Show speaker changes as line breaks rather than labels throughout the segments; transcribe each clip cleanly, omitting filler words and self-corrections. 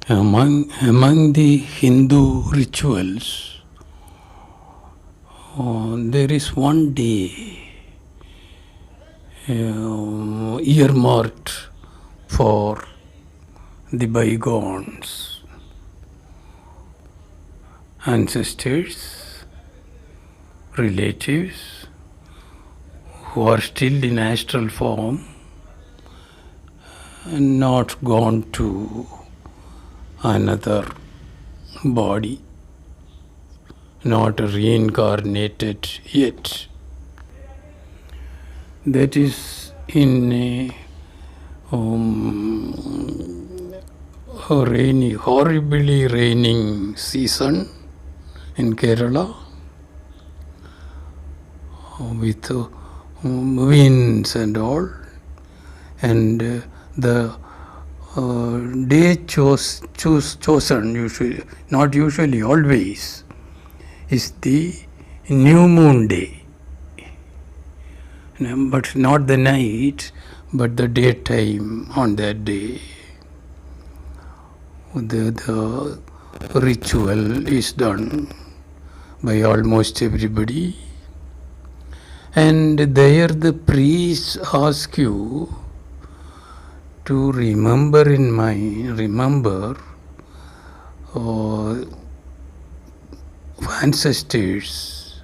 Among the Hindu rituals, there is one day earmarked for the bygones, ancestors, relatives who are still in astral form and not gone to another body, not reincarnated yet. That is in a horribly raining season in Kerala, with winds and all, and the day chosen usually, not usually, always, is the new moon day, but not the night, but the daytime on that day. The ritual is done by almost everybody, and there the priests ask you to remember ancestors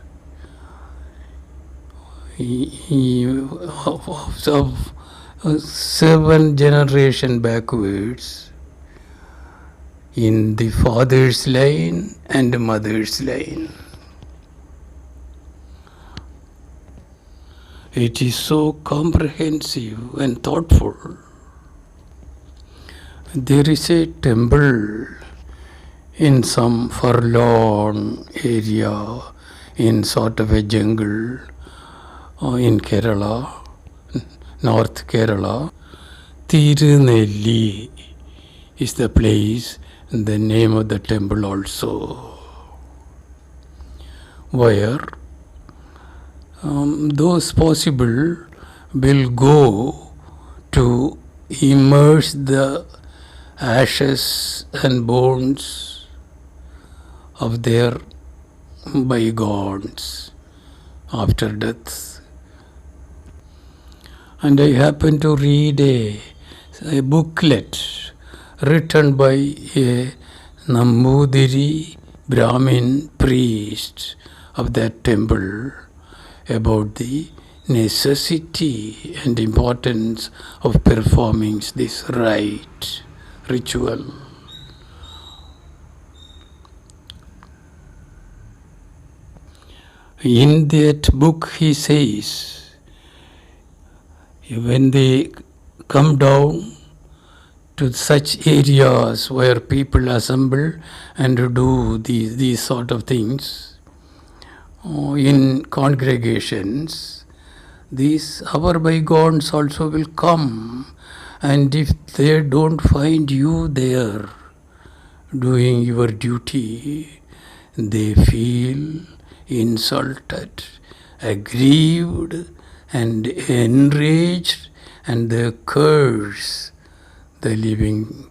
of 7 generations backwards in the father's line and mother's line. It is so comprehensive and thoughtful. There is a temple in some forlorn area in sort of a jungle in Kerala, North Kerala. Tirunelli is the place, the name of the temple also, where those possible will go to immerse the ashes and bones of their bygones after death. And I happened to read a booklet written by a Nambudiri Brahmin priest of that temple about the necessity and importance of performing this ritual. In that book he says, when they come down to such areas where people assemble and do these sort of things in congregations, these our bygones also will come, and if they don't find you there doing your duty, they feel insulted, aggrieved, and enraged, and they curse the living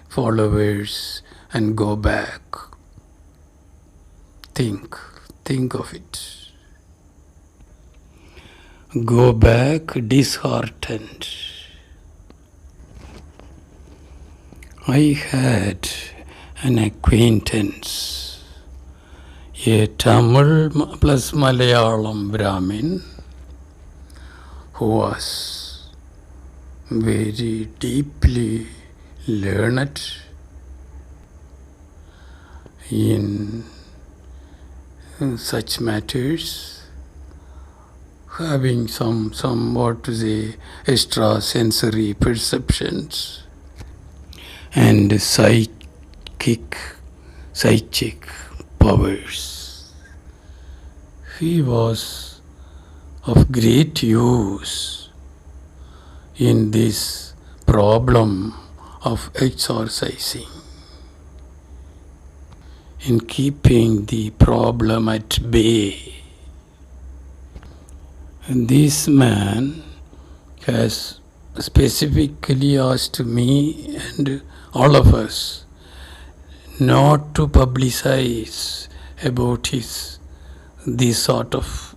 followers and go back. Think of it. Go back disheartened. I had an acquaintance, a Tamil plus Malayalam Brahmin, who was very deeply learned in such matters, having some what to say, extrasensory perceptions and psychic powers. He was of great use in this problem of exorcising, in keeping the problem at bay. And this man has specifically asked me and all of us not to publicize about these sort of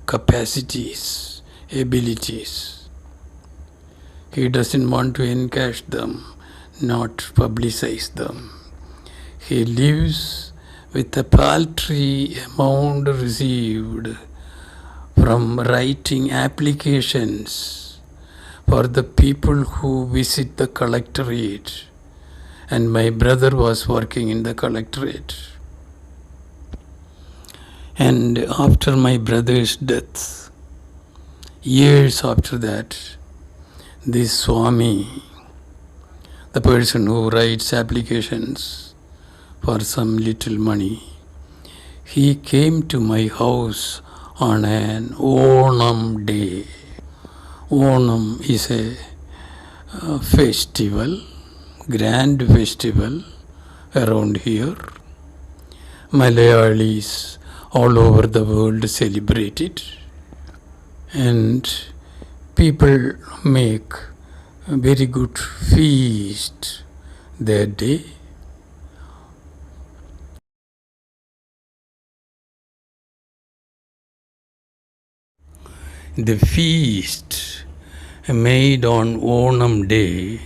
capacities, abilities. He doesn't want to encash them, not publicize them. He lives with a paltry amount received from writing applications for the people who visit the Collectorate. And my brother was working in the Collectorate. And after my brother's death, years after that, this swamy, the person who writes applications for some little money, he came to my house on an Onam day. Onam is a festival, grand festival around here. Malayalis all over the world celebrate it, and people make a very good feast that day. The feast made on Onam day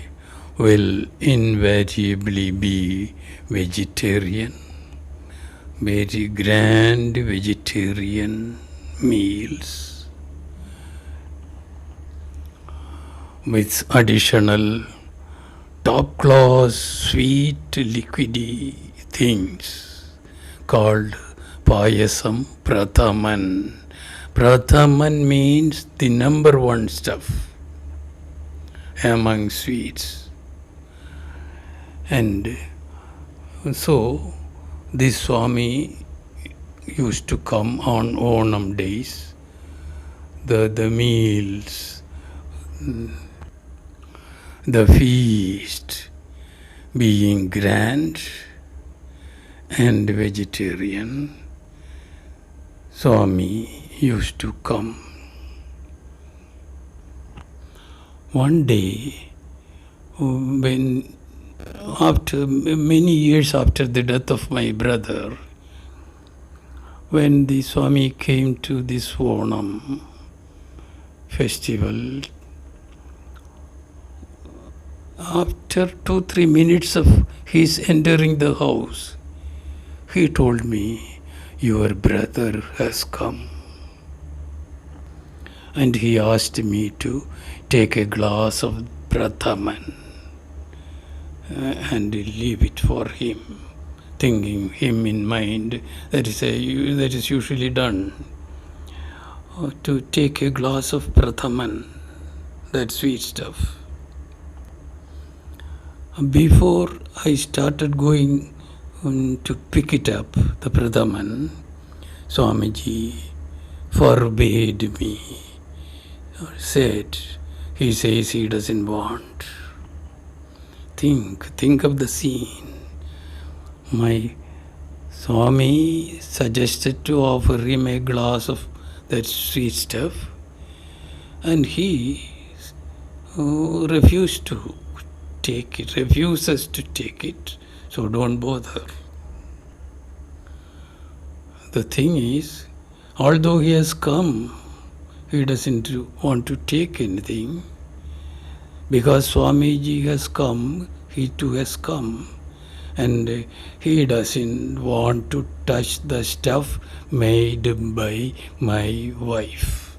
will invariably be vegetarian, very grand vegetarian meals with additional top class sweet liquidy things called payasam prathaman. Prathaman means the number one stuff among sweets. And so this Swami used to come on Onam days. The meals, the feast being grand and vegetarian, Swami used to come. One day, when after many years after the death of my brother, when the Swami came to this Onam festival, after 2-3 minutes of his entering the house, he told me, "Your brother has come." And he asked me to take a glass of prathaman and leave it for him, thinking him in mind. That is usually done, to take a glass of prathaman, that sweet stuff. Before I started going to pick it up, the prathaman, Swamiji forbade me, said, he says he doesn't want. Think of the scene. My Swami suggested to offer him a glass of that sweet stuff, and he refuses to take it, so don't bother. The thing is, although he has come, he doesn't want to take anything. Because Swamiji has come, he too has come, and he doesn't want to touch the stuff made by my wife.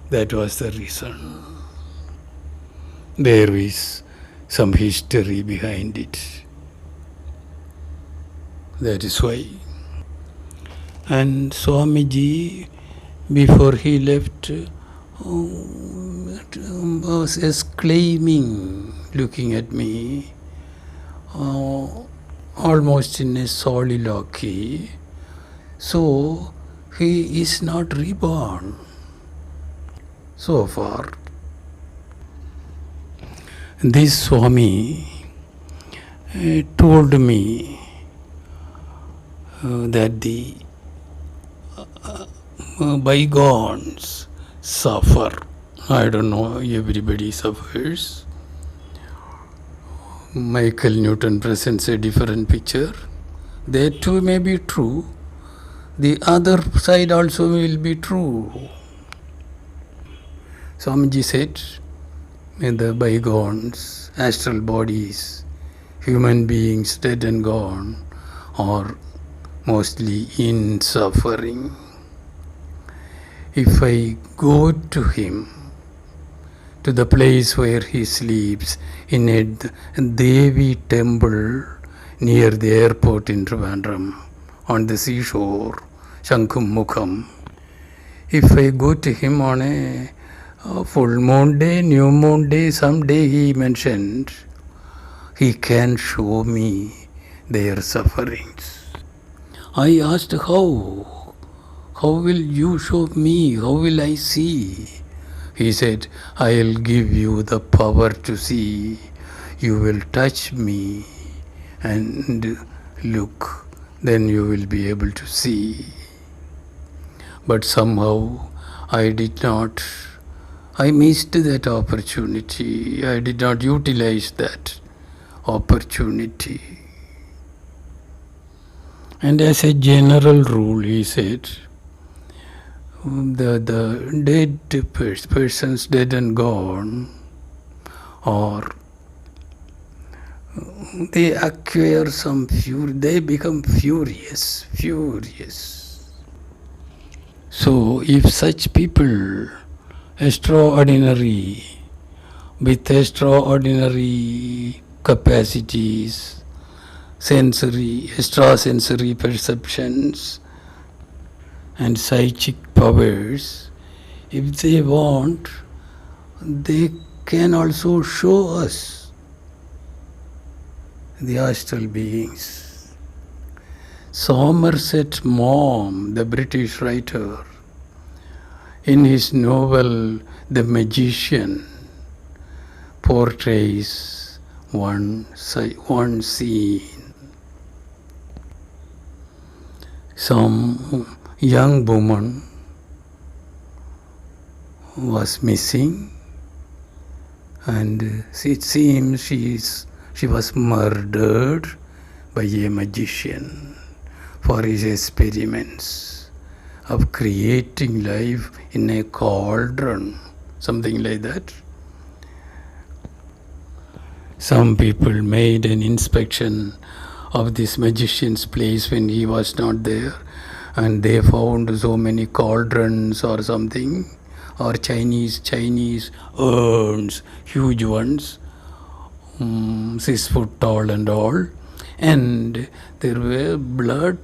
That was the reason. There is some history behind it. That is why. And Swamiji, before he left, was exclaiming, looking at me, almost in a soliloquy. So he is not reborn so far. This Swami told me that the bygones suffer. I don't know, everybody suffers. Michael Newton presents a different picture. They too may be true. The other side also will be true. Swamiji said, in the bygones, astral bodies, human beings dead and gone, are mostly in suffering. If I go to him, to the place where he sleeps, in a Devi temple near the airport in Trivandrum, on the seashore, Shankum Mukham. If I go to him on a full moon day, new moon day, some day he mentioned, he can show me their sufferings. I asked how? How will you show me? How will I see? He said, I'll give you the power to see. You will touch me and look, then you will be able to see. But somehow I missed that opportunity. I did not utilize that opportunity. And as a general rule, he said, the dead persons dead and gone, or they acquire some fury, they become furious. So if such people, extraordinary, with extraordinary capacities, extrasensory perceptions, and psychic powers, if they want, they can also show us the astral beings. Somerset Maugham, the British writer, in his novel The Magician, portrays one scene. Some young woman was missing, and it seems she was murdered by a magician for his experiments of creating life in a cauldron, something like that. Some people made an inspection of this magician's place when he was not there, and they found so many cauldrons or something, or Chinese urns, huge ones, 6 foot tall and all, and there were blood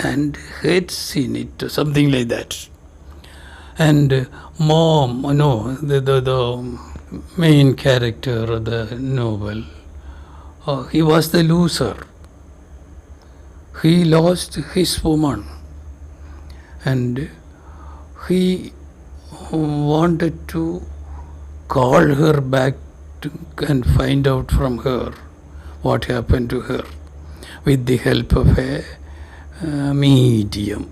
and heads in it, something like that. And the main character of the novel, he was the loser. He lost his woman, and he wanted to call her back and find out from her what happened to her with the help of a medium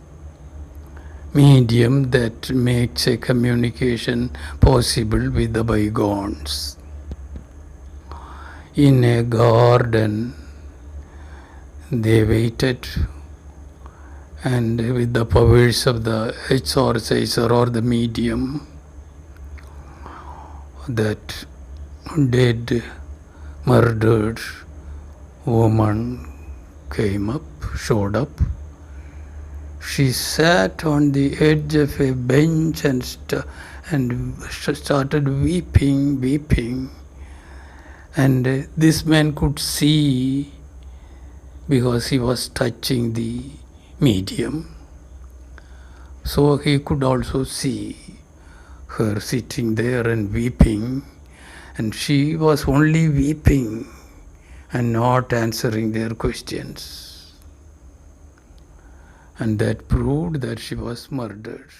that makes a communication possible with the bygones. In a garden, they waited, and with the powers of the exorciser or the medium, that dead, murdered woman showed up. She sat on the edge of a bench and started weeping. And this man could see, because he was touching the medium. So he could also see her sitting there and weeping, and she was only weeping and not answering their questions. And that proved that she was murdered.